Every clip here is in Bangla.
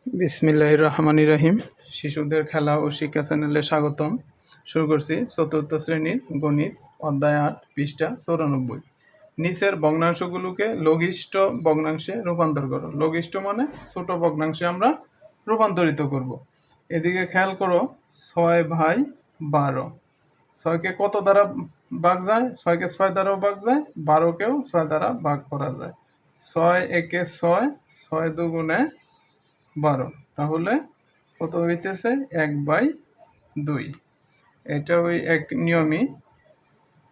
বিসমিল্লাহির রহমানির রহিম। শিশুদের খেলা ও শিক্ষা চ্যানেলে স্বাগতম। শুরু করছি চতুর্থ শ্রেণীর গণিত অধ্যায় ৮ পৃষ্ঠা ৯৪। নিচের ভগ্নাংশগুলোকে লঘিষ্ঠ ভগ্নাংশে রূপান্তর করো। লঘিষ্ঠ মানে ছোট ভগ্নাংশে আমরা রূপান্তরিত করব। এদিকে খেয়াল করো, 6/12। 6কে কত দ্বারা ভাগ যায়? 6কে 6 দ্বারাও ভাগ যায়, 12কেও 6 দ্বারা ভাগ করা যায়। 6 একে 6, 6 দুগুণে 12, তাহলে কত হইতেছে? 1/2। এটা ওই এক নিয়মই।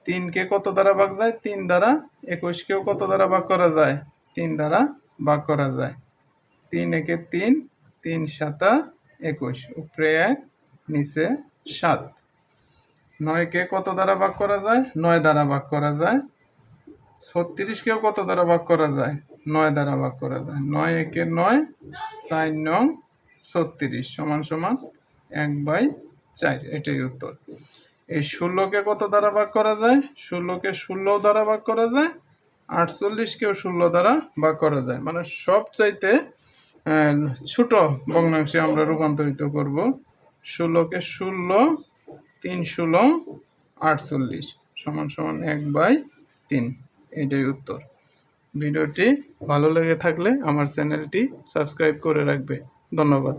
3কে কত দ্বারা ভাগ যায়? 3 দ্বারা। 21কেও কত দ্বারা ভাগ করা যায়? 3 দ্বারা ভাগ করা যায়। 3 একে 3, 3 7 21, উপরে 1 নিচে 7। 9কে কত দ্বারা ভাগ করা যায়? 9 দ্বারা ভাগ করা যায়। 36কেও কত দ্বারা ভাগ করা যায়? 9 দ্বারা ভাগ করা যায়। 9 একে 9, 4 9 36 সমান সমান 1/4। এটাই উত্তর। এই 16কে কত দ্বারা ভাগ করা যায়? 16কে 16 দ্বারা ভাগ করা যায়। 48কেও 16 দ্বারা ভাগ করা যায়। মানে সবচাইতে ছোট ভগ্নাংশে আমরা রূপান্তরিত করব। 16কে 16, 3 16 48 সমান সমান 1/3। এটাই উত্তর। ভিডিওটি ভালো লেগে থাকলে আমার চ্যানেলটি সাবস্ক্রাইব করে রাখবে। ধন্যবাদ।